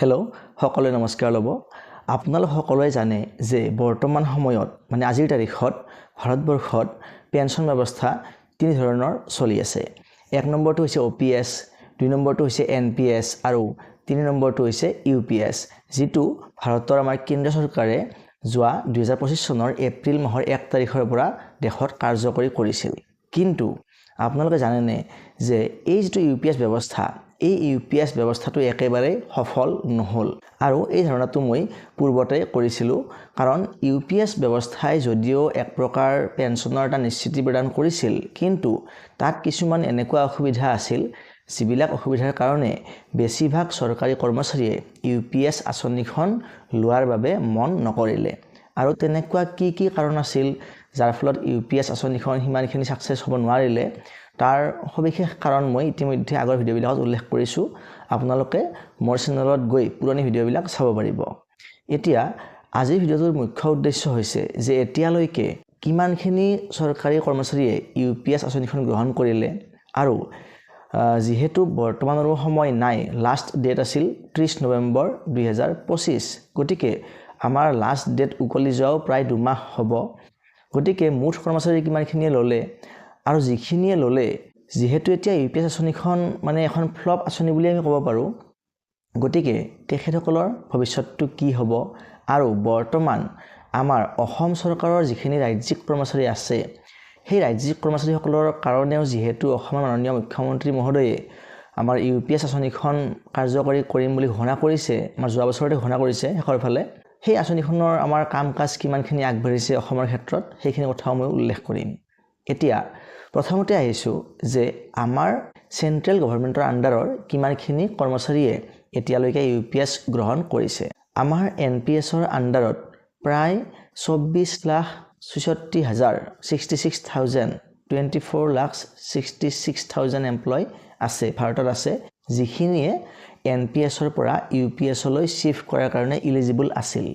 Hello' সকলোৱে নমস্কাৰ ল'ব। আপোনালোক সকলোৱে জানে যে বৰ্তমান সময়ত মানে আজিৰ তাৰিখত ভাৰতবৰ্ষত পেঞ্চন ব্যৱস্থা তিনি ধৰণৰ চলি আছে। এক নম্বৰটো হৈছে OPS, দুই নম্বৰটো হৈছে NPS আৰু তিনি নম্বৰটো হৈছে UPS, যিটো ভাৰতৰ আমাৰ কেন্দ্ৰীয় চৰকাৰে যোৱা 2025 চনৰ এপ্ৰিল মাহৰ 1 তাৰিখৰ পৰা দেশত কাৰ্যকৰী কৰিছিল। কিন্তু আপোনালোকে জানেনে যে এই যিটো UPS ব্যৱস্থা, এই UPS ব্যৱস্থাটো একেবাৰে সফল নহল আৰু এই ধাৰণাটো মই পূৰ্বতে কৰিছিলোঁ। কাৰণ UPS ব্যৱস্থাই যদিও এক প্ৰকাৰ পেঞ্চনৰ এটা নিশ্চিতি প্ৰদান কৰিছিল, কিন্তু তাত কিছুমান এনেকুৱা অসুবিধা আছিল যিবিলাক অসুবিধাৰ কাৰণে বেছিভাগ চৰকাৰী কৰ্মচাৰীয়ে UPS আঁচনিখন লোৱাৰ বাবে মন নকৰিলে। আৰু তেনেকুৱা কি কাৰণ আছিল যাৰ ফলত UPS আঁচনিখন সিমানখিনি সাকসেছ হ'ব নোৱাৰিলে, তাৰ সবিশেষ কাৰণ মই ইতিমধ্যে আগৰ ভিডিঅ'বিলাকত উল্লেখ কৰিছোঁ। আপোনালোকে মোৰ চেনেলত গৈ পুৰণি ভিডিঅ'বিলাক চাব পাৰিব। এতিয়া আজিৰ ভিডিঅ'টোৰ মুখ্য উদ্দেশ্য হৈছে যে এতিয়ালৈকে কিমানখিনি চৰকাৰী কৰ্মচাৰীয়ে UPS আঁচনিখন গ্ৰহণ কৰিলে আৰু যিহেতু বৰ্তমানৰো সময় নাই, লাষ্ট ডেট আছিল 30 নৱেম্বৰ 2025, গতিকে আমাৰ লাষ্ট ডেট উকলি যোৱাও প্ৰায় 2 মাহ হ'ব। গতিকে মুঠ কৰ্মচাৰী কিমানখিনিয়ে ল'লে আৰু যিখিনিয়ে ল'লে, যিহেতু এতিয়া UPS আঁচনিখন মানে এখন ফ্লপ আঁচনি বুলি আমি ক'ব পাৰোঁ, গতিকে তেখেতসকলৰ ভৱিষ্যতটো কি হ'ব আৰু বৰ্তমান আমাৰ অসম চৰকাৰৰ যিখিনি ৰাজ্যিক কৰ্মচাৰী আছে, সেই ৰাজ্যিক কৰ্মচাৰীসকলৰ কাৰণেও যিহেতু অসমৰ মাননীয় মুখ্যমন্ত্ৰী মহোদয়ে আমাৰ UPS আঁচনিখন কাৰ্যকৰী কৰিম বুলি ঘোষণা কৰিছে, আমাৰ যোৱা বছৰতে ঘোষণা কৰিছে শেষৰ ফালে, সেই আঁচনিখনৰ আমাৰ কাম কাজ কিমানখিনি আগবাঢ়িছে অসমৰ ক্ষেত্ৰত সেইখিনি কথাও মই উল্লেখ কৰিম। এতিয়া প্ৰথমতে আহিছোঁ যে আমাৰ চেন্ট্ৰেল গভৰ্ণমেণ্টৰ আণ্ডাৰৰ কিমানখিনি কৰ্মচাৰীয়ে এতিয়ালৈকে UPS গ্ৰহণ কৰিছে। আমাৰ NPSৰ আণ্ডাৰত প্ৰায় 24,66,000 এমপ্লয় আছে, ভাৰতত আছে, যিখিনিয়ে NPSৰ পৰা UPSলৈ শ্বিফ্ট কৰাৰ কাৰণে ইলিজিবল আছিল,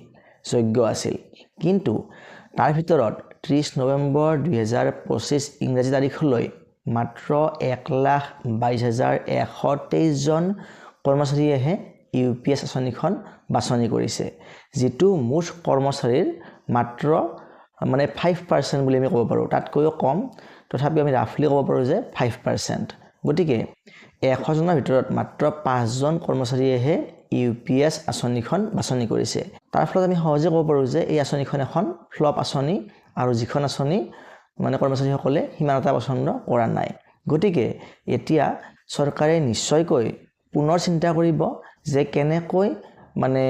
যোগ্য আছিল। কিন্তু তাৰ ভিতৰত 30 নৱেম্বৰ 2025 ইংৰাজী তাৰিখলৈ মাত্ৰ 1,22,123 জন কৰ্মচাৰীয়েহে UPS আঁচনিখন বাছনি কৰিছে, যিটো মুঠ কৰ্মচাৰীৰ মাত্ৰ মানে 5% বুলি আমি ক'ব পাৰোঁ, তাতকৈও কম। তথাপিও আমি ৰাফলি ক'ব পাৰোঁ যে 5%। গতিকে 100 জনৰ ভিতৰত মাত্ৰ 5 জন কৰ্মচাৰীয়েহে UPS আঁচনিখন বাছনি কৰিছে। তাৰ ফলত আমি সহজে ক'ব পাৰোঁ যে এই আঁচনিখন এখন ফ্লপ আঁচনি আৰু যিখন আঁচনি মানে কৰ্মচাৰীসকলে সিমান এটা পচন্দ কৰা নাই। গতিকে এতিয়া চৰকাৰে নিশ্চয়কৈ পুনৰ চিন্তা কৰিব যে কেনেকৈ মানে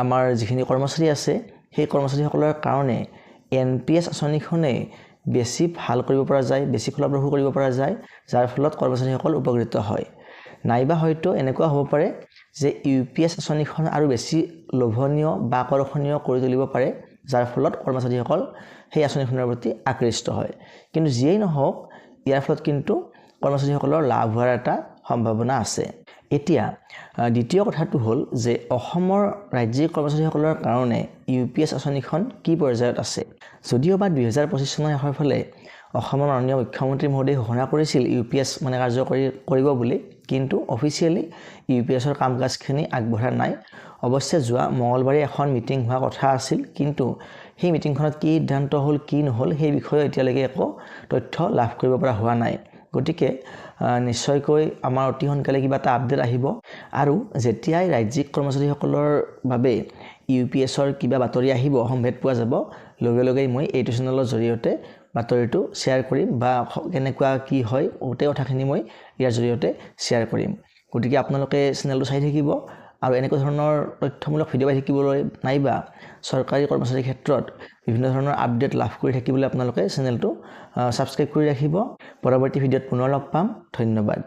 আমাৰ যিখিনি কৰ্মচাৰী আছে সেই কৰ্মচাৰীসকলৰ কাৰণে NPS আঁচনিখনে বেছি ভাল কৰিব পৰা যায়, বেছি ফলপ্ৰসূ কৰিব পৰা যায়, যাৰ ফলত কৰ্মচাৰীসকল উপকৃত হয়। নাইবা হয়তো এনেকুৱা হ'ব পাৰে যে UPS আঁচনিখন আৰু বেছি লোভনীয় বা আকৰ্ষণীয় কৰি তুলিব পাৰে, যাৰ ফলত কৰ্মচাৰীসকল সেই আঁচনিখনৰ প্ৰতি আকৃষ্ট হয়। কিন্তু যিয়েই নহওক, ইয়াৰ ফলত কিন্তু কৰ্মচাৰীসকলৰ লাভ হোৱাৰ এটা সম্ভাৱনা আছে। এতিয়া দ্বিতীয় কথাটো হ'ল যে অসমৰ ৰাজ্যিক কৰ্মচাৰীসকলৰ কাৰণে UPS আঁচনিখন কি পৰ্যায়ত আছে। যদিওবা 2025 চনৰ শেষৰ ফালে অসমৰ মাননীয় মুখ্যমন্ত্ৰী মহোদয়ে ঘোষণা কৰিছিল UPS মানে কাৰ্যকৰী কৰিব বুলি, কিন্তু অফিচিয়েলি UPSৰ কাম কাজখিনি আগবঢ়া নাই। অৱশ্যে যোৱা মঙলবাৰে এখন মিটিং হোৱা কথা আছিল, কিন্তু সেই মিটিংখনত কি সিদ্ধান্ত হ'ল কি নহ'ল সেই বিষয়ে এতিয়ালৈকে একো তথ্য লাভ কৰিব পৰা হোৱা নাই। গতিকে নিশ্চয়কৈ আমাৰ অতি সোনকালে কিবা এটা আপডেট আহিব আৰু যেতিয়াই ৰাজ্যিক কৰ্মচাৰীসকলৰ বাবে UPSৰ কিবা বাতৰি আহিব, সম্ভেদ পোৱা যাব, লগে লগেই মই এইটো চেনেলৰ জৰিয়তে বাতৰিটো শ্বেয়াৰ কৰিম বা কেনেকুৱা কি হয় গোটেই কথাখিনি মই ইয়াৰ জৰিয়তে শ্বেয়াৰ কৰিম। গতিকে আপোনালোকে চেনেলটো চাই থাকিব আৰু এনেকুৱা ধৰণৰ তথ্যমূলক ভিডিঅ' পাই থাকিবলৈ নাইবা চৰকাৰী কৰ্মচাৰীৰ ক্ষেত্ৰত বিভিন্ন ধৰণৰ আপডেট লাভ কৰি থাকিবলৈ আপোনালোকে চেনেলটো ছাবস্ক্ৰাইব কৰি ৰাখিব। পৰৱৰ্তী ভিডিঅ'ত পুনৰ লগ পাম। ধন্যবাদ।